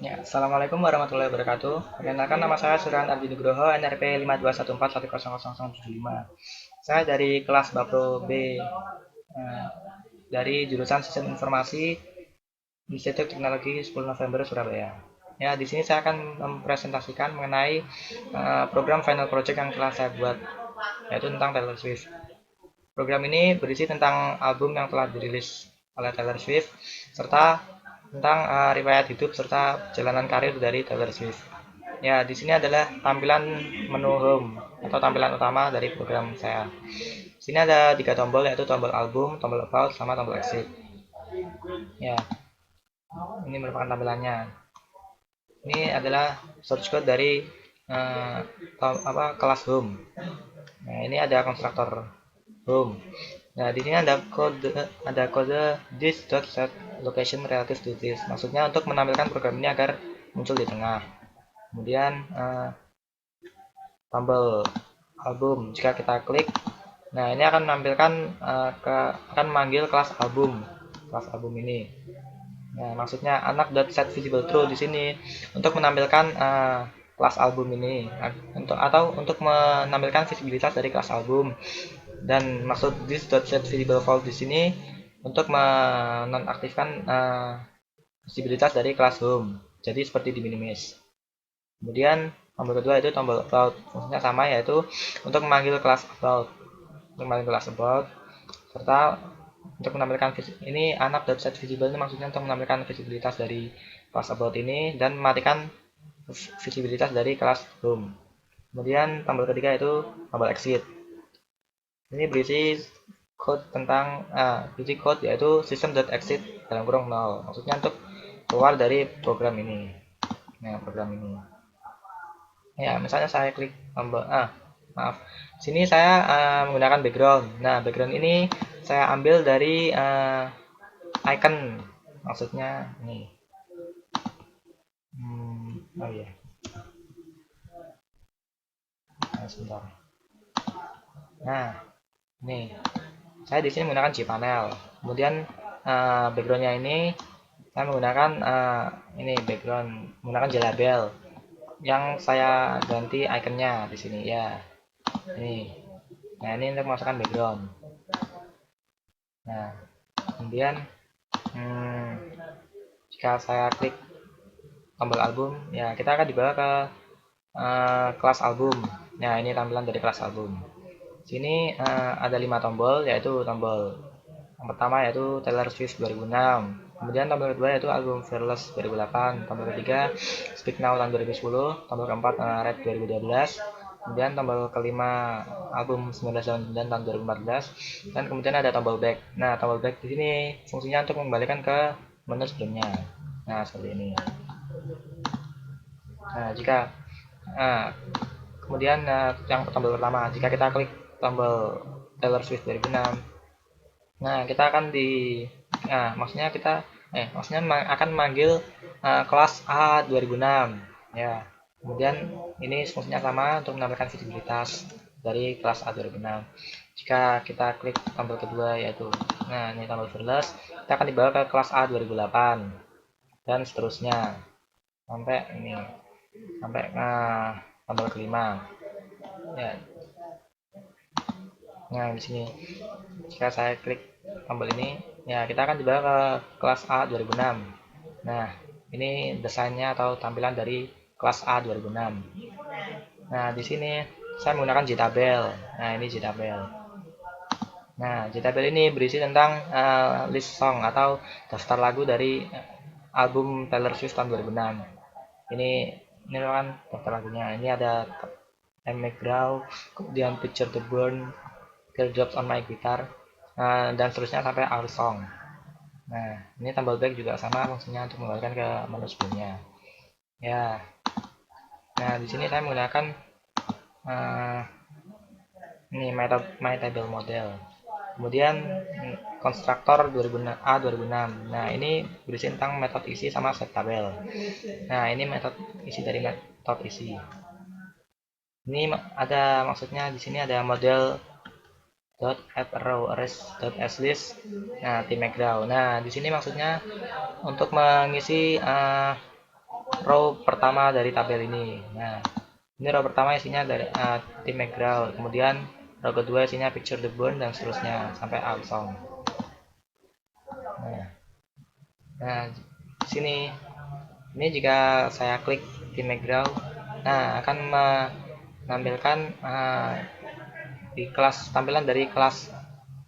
Ya, Assalamualaikum warahmatullahi wabarakatuh. Perkenalkan nama saya Suryan Ardi Nugroho, NRP 5214100075. Saya dari kelas Bapro B dari jurusan Sistem Informasi Institut Teknologi 10 November Surabaya. Ya, di sini saya akan mempresentasikan mengenai program final project yang telah saya buat, yaitu tentang Taylor Swift. Program ini berisi tentang album yang telah dirilis oleh Taylor Swift serta tentang riwayat hidup serta perjalanan karir dari Taylor Swift. Ya, di sini adalah tampilan menu home atau tampilan utama dari program saya. Di sini ada 3 tombol, yaitu tombol album, tombol about, sama tombol exit. Ya, ini merupakan tampilannya. Ini adalah source code dari kelas home. Nah, ini ada konstruktor home. Nah, di sini ada kode this.set location relative to this. Maksudnya untuk menampilkan program ini agar muncul di tengah. Kemudian tombol album, jika kita klik, nah ini akan menampilkan akan memanggil kelas album ini. Nah, maksudnya anak.set visible true di sini untuk menampilkan kelas album ini untuk menampilkan visibilitas dari kelas album. Dan maksud this.set visible false di sini untuk menonaktifkan visibilitas dari kelas home. Jadi seperti di minimis. Kemudian tombol kedua itu tombol about, fungsinya sama, yaitu untuk memanggil kelas about, serta untuk menampilkan ini anak.set visible ini maksudnya untuk menampilkan visibilitas dari kelas about ini dan mematikan visibilitas dari kelas home. Kemudian tombol ketiga itu tombol exit. Ini berisi code yaitu system.exit dalam kurung 0. Maksudnya untuk keluar dari program ini. Nah, program ini. Ya, misalnya saya klik tombol maaf. Sini saya menggunakan background. Nah, background ini saya ambil dari icon. Maksudnya ini. Oh iya. Nah, sebentar. Nah, nih. Saya di sini menggunakan Gpanel. Kemudian backgroundnya ini saya menggunakan ini background menggunakan Jelabel yang saya ganti ikonnya di sini ya. Ini. Nah, ini untuk memasukkan background. Nah, kemudian jika saya klik tombol album, ya kita akan dibawa ke kelas album. Nah, ini tampilan dari kelas album. Sini ada 5 tombol, yaitu tombol yang pertama yaitu Taylor Swift 2006. Kemudian tombol kedua yaitu album Fearless 2008. Tombol ketiga Speak Now tahun 2010. Tombol keempat Red 2012. Kemudian tombol kelima album 1999 tahun 2014. Dan kemudian ada tombol back. Nah, tombol back di sini fungsinya untuk mengembalikan ke menu sebelumnya. Nah, seperti ini. Nah, kemudian yang tombol pertama, jika kita klik tombol Taylor Swift 2006, nah kita akan maksudnya akan memanggil kelas A 2006 ya. Kemudian ini fungsinya sama untuk menampilkan visibilitas dari kelas A 2006. Jika kita klik tombol kedua yaitu ini tombol Fearless, kita akan dibawa ke kelas A 2008 dan seterusnya sampai tombol kelima ya. Nah, di sini jika saya klik tombol ini, ya kita akan dibawa ke kelas A 2006. Nah, ini desainnya atau tampilan dari kelas A 2006. Nah, di sini saya menggunakan JTabel. Nah, ini JTabel. Nah, JTabel ini berisi tentang list song atau daftar lagu dari album Taylor Swift tahun 2006. Ini merupakan daftar lagunya. Ini ada I'm McGraw, kemudian Picture to Burn, Teardrops on My Guitar, dan seterusnya sampai Our Song. Nah, ini tombol back juga sama fungsinya untuk mengembalikan ke menu sebelumnya. Ya. Nah, di sini saya menggunakan ini My Table Model. Kemudian konstruktor 2006. Nah, ini berisi tentang metode isi sama set tabel. Nah, ini metode isi dari metode isi. Ini ada maksudnya di sini ada model add row arrays.aslist. Nah, tim McGraw. Nah, di sini maksudnya untuk mengisi row pertama dari tabel ini. Nah, ini row pertama isinya dari Tim McGraw, kemudian row kedua isinya Picture the Bone dan seterusnya sampai Armstrong. Nah, di sini ini jika saya klik Tim McGraw, nah akan menampilkan di kelas tampilan dari kelas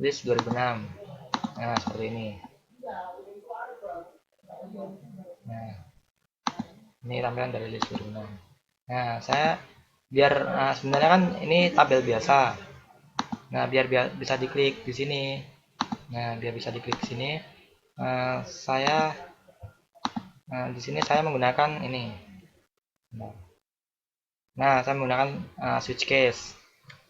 list 2006. Nah, seperti ini. Nah, ini tampilan dari list 2006. Nah, saya biar sebenarnya kan ini tabel biasa. Nah, biar bisa diklik di sini. Nah, biar bisa diklik di sini, saya di sini saya menggunakan ini. Nah, saya menggunakan switch case.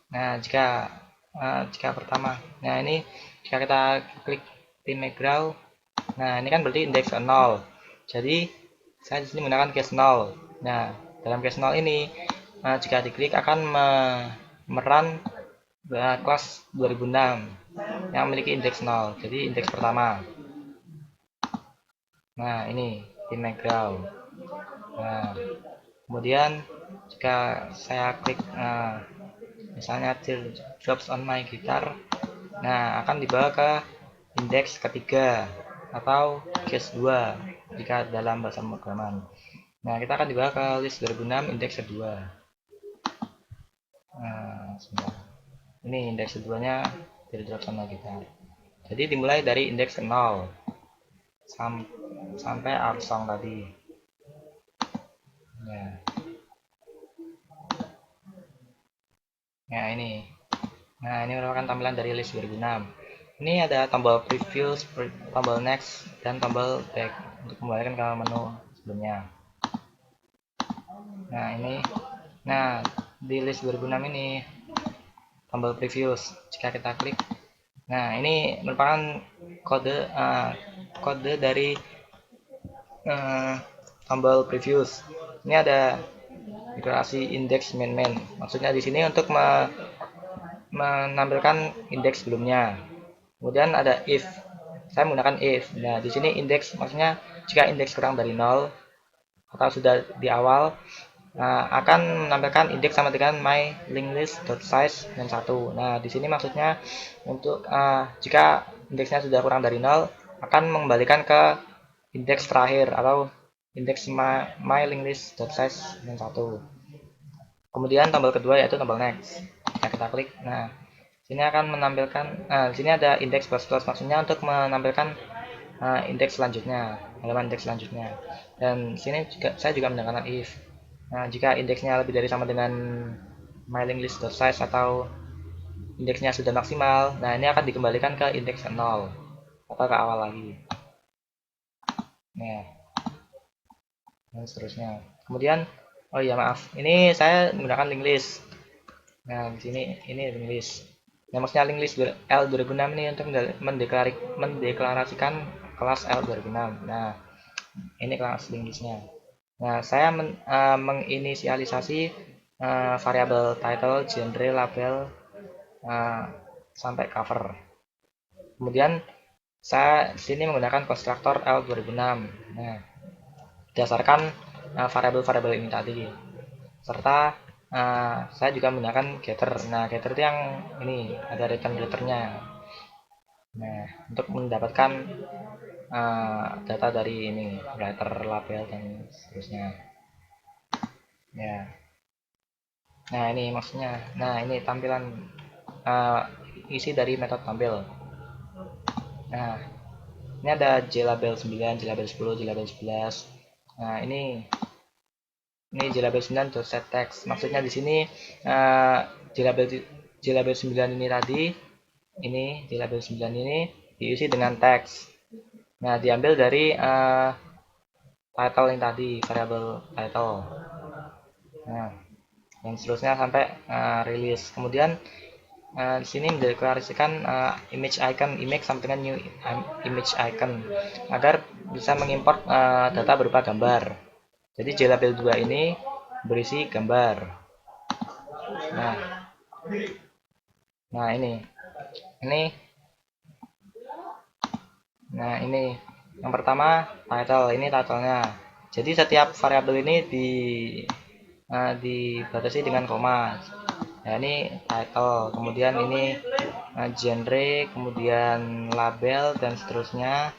Nah, jika pertama, nah ini jika kita klik Tim McGraw, nah ini kan berarti indeks 0. Jadi saya di sini menggunakan case 0. Nah, dalam case 0 ini jika diklik akan memeran kelas 2006 yang memiliki indeks 0. Jadi indeks pertama. Nah, ini Tim McGraw. Nah, kemudian jika saya klik misalnya Teardrops on my guitar, nah akan dibawa ke indeks ketiga atau case 2 jika dalam bahasa pemrograman. Nah, kita akan dibawa ke list 2006 indeks kedua. Nah, ini indeks keduanya Teardrops on my guitar. Jadi dimulai dari indeks 0 sampai Armstrong tadi. Nah, ini merupakan tampilan dari list 2006. Ini ada tombol preview, tombol next, dan tombol back untuk kembalikan ke menu sebelumnya. Nah, di list 2006 ini tombol previews. Jika kita klik, nah ini merupakan kode dari tombol previews. Ini ada deklarasi indeks main. Maksudnya di sini untuk menampilkan indeks sebelumnya. Kemudian ada if. Saya menggunakan if. Nah, di sini indeks maksudnya jika indeks kurang dari 0 atau sudah di awal akan menampilkan indeks sama dengan my linked list.size dan 1. Nah, di sini maksudnya untuk jika indeksnya sudah kurang dari 0 akan mengembalikan ke indeks terakhir atau indeks my linked list.size dan 1. Kemudian tombol kedua yaitu tombol next. Jika kita klik, nah sini akan menampilkan di sini ada indeks plus maksudnya untuk menampilkan indeks selanjutnya, halaman indeks selanjutnya. Dan sini saya juga menggunakan if. Nah, jika indeksnya lebih dari sama dengan my linked list.size atau indeksnya sudah maksimal, nah ini akan dikembalikan ke indeks 0 atau ke awal lagi. Nah, dan seterusnya. Kemudian, oh iya maaf, ini saya menggunakan linked list. Nah, di sini ini linked list. Nah, maksudnya linked list L2006 ini untuk mendeklarasikan kelas L2006. Nah, ini kelas linked listnya. Nah, saya menginisialisasi variabel title, genre, label, sampai cover. Kemudian saya di sini menggunakan konstruktor L2006. Nah, berdasarkan variabel-variabel ini tadi. Serta saya juga menggunakan getter. Nah, getter itu yang ini ada return-returnnya. Nah, untuk mendapatkan data dari ini writer, label, dan seterusnya. Ya. Nah, ini maksudnya. Nah, ini tampilan isi dari metode tampil. Nah, ini ada JLabel 9, JLabel 10, JLabel 11. Nah, ini JLabel 9 set text. Maksudnya di sini JLabel 9 ini tadi, ini JLabel 9 ini diisi dengan teks. Nah, diambil dari title yang tadi, variabel title. Nah, dan seterusnya sampai rilis. Kemudian di sini mendeklarasikan image icon image sama dengan new image icon agar bisa mengimport data berupa gambar. Jadi JLabel 2 ini berisi gambar. Nah ini Nah, ini yang pertama title, ini titlenya. Jadi setiap variabel ini dibatasi dengan koma. Ya, ini title, kemudian ini genre, kemudian label dan seterusnya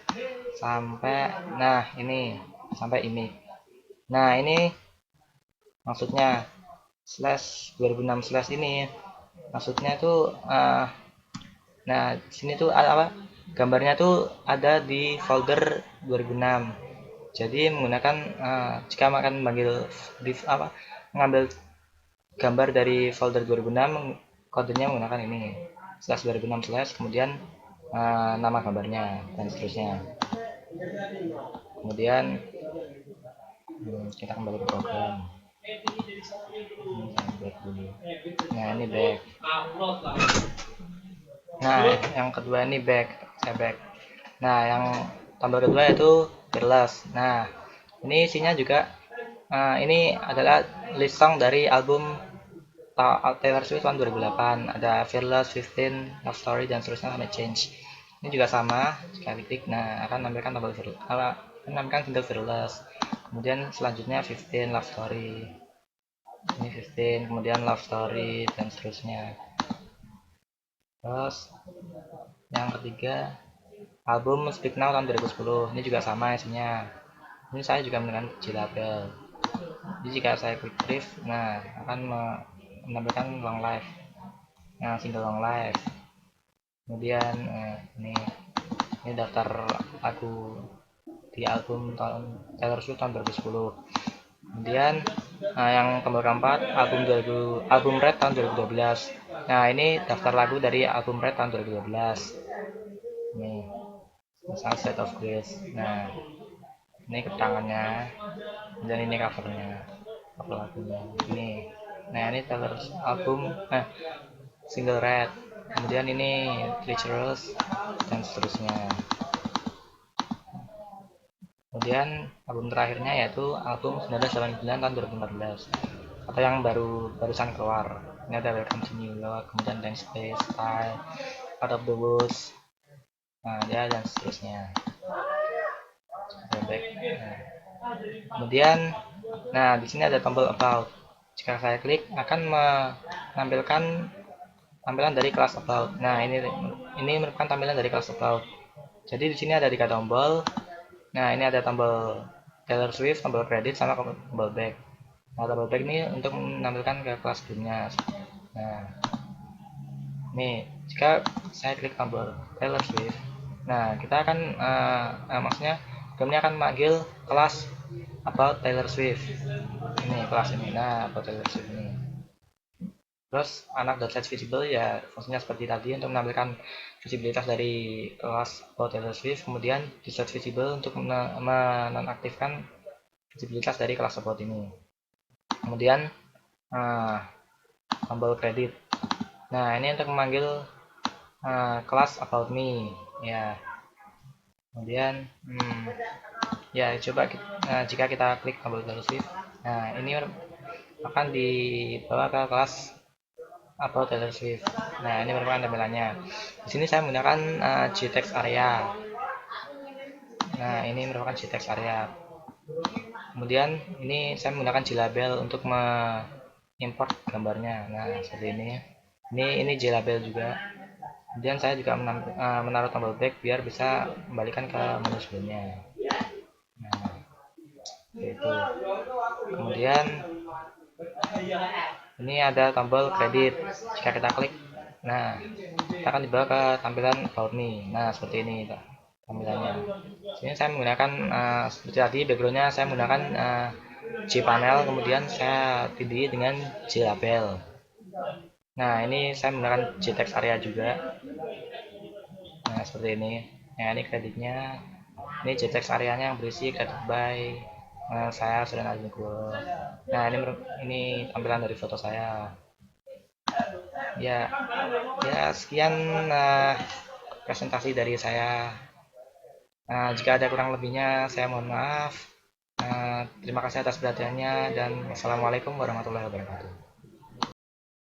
sampai ini sampai image. Nah, ini maksudnya slash 2006 slash ini maksudnya tuh nah sini tuh ada apa, gambarnya tuh ada di folder 2006. Jadi menggunakan jika akan manggil mengambil gambar dari folder 2006, kodenya menggunakan ini slash 2006 slash kemudian nama gambarnya dan seterusnya. Kemudian kita kembali ke program. Nah, ini back. Nah, yang kedua ini back. Nah, yang tombol kedua yaitu Fearless. Nah, ini isinya juga ini adalah list song dari album Taylor Swift tahun 2008. Ada Fearless, 15, Love Story dan seterusnya sampai Change. Ini juga sama, jika klik akan menampilkan tombol menampilkan single Fearless. Kemudian selanjutnya 15 Love Story. Ini 15, kemudian Love Story dan seterusnya. Terus yang ketiga album Speak Now tahun 2010. Ini juga sama isinya. Ini saya juga menggunakan G-Label. Jadi jika saya klik brief, akan menampilkan long live. Single long live. Kemudian ini daftar lagu di album Taylor Swift tahun 2010. Kemudian yang tombol keempat album Red tahun 2012. Nah, ini daftar lagu dari album Red tahun 2012. Nih, misalnya Set of Grace. Nah, ini keterangannya dan ini cover lagunya. Nah, ini Taylor album single Red. Kemudian ini Treacherous dan seterusnya. Kemudian album terakhirnya yaitu album 1989 tahun 2014 atau yang barusan keluar. Ini ada Welcome to New York, kemudian Dance Space, Style, Out of the Woods, dan seterusnya. Kemudian, di sini ada tombol About. Jika saya klik akan menampilkan tampilan dari kelas About. Nah, ini merupakan tampilan dari kelas About. Jadi di sini ada 3 tombol. Nah, ini ada tombol Taylor Swift, tombol kredit, sama tombol back. Nah, tombol back ini untuk menampilkan ke kelas sebelumnya. Nah, nih jika saya klik tombol Taylor Swift, kita akan maksudnya ini akan memanggil kelas About Taylor Swift. Ini kelas ini. Nah, About Taylor Swift ini. Terus anak.setVisible ya fungsinya seperti tadi untuk menampilkan visibilitas dari kelas About Taylor Swift. Kemudian di setVisible untuk menonaktifkan visibilitas dari kelas About ini. Kemudian tombol kredit. Nah, ini untuk memanggil kelas About Me ya. Kemudian ya coba jika kita klik tombol Taylor Swift, ini akan dibawa ke kelas About Taylor Swift. Nah, ini merupakan tampilannya. Di sini saya menggunakan GText area. Nah, ini merupakan GText area. Kemudian ini saya menggunakan G-Label untuk mengimport gambarnya. Nah, seperti ini. Ini G-Label juga. Kemudian saya juga menaruh tombol back biar bisa kembalikan ke menu sebelumnya. Nah, itu. Kemudian ini ada tombol kredit. Jika kita klik, kita akan dibawa ke tampilan About Me. Nah, seperti ini tampilannya. Sini saya menggunakan seperti tadi backgroundnya saya menggunakan G-Panel, kemudian saya tindih dengan G-Label. Nah, ini saya menggunakan GText area juga. Nah, seperti ini. Nah, ini kreditnya. Ini GText areanya yang berisi credit by saya sudah Nugroho. Nah, ini tampilan dari foto saya. Ya sekian presentasi dari saya. Jika ada kurang lebihnya saya mohon maaf. Terima kasih atas perhatiannya dan wassalamualaikum warahmatullahi wabarakatuh.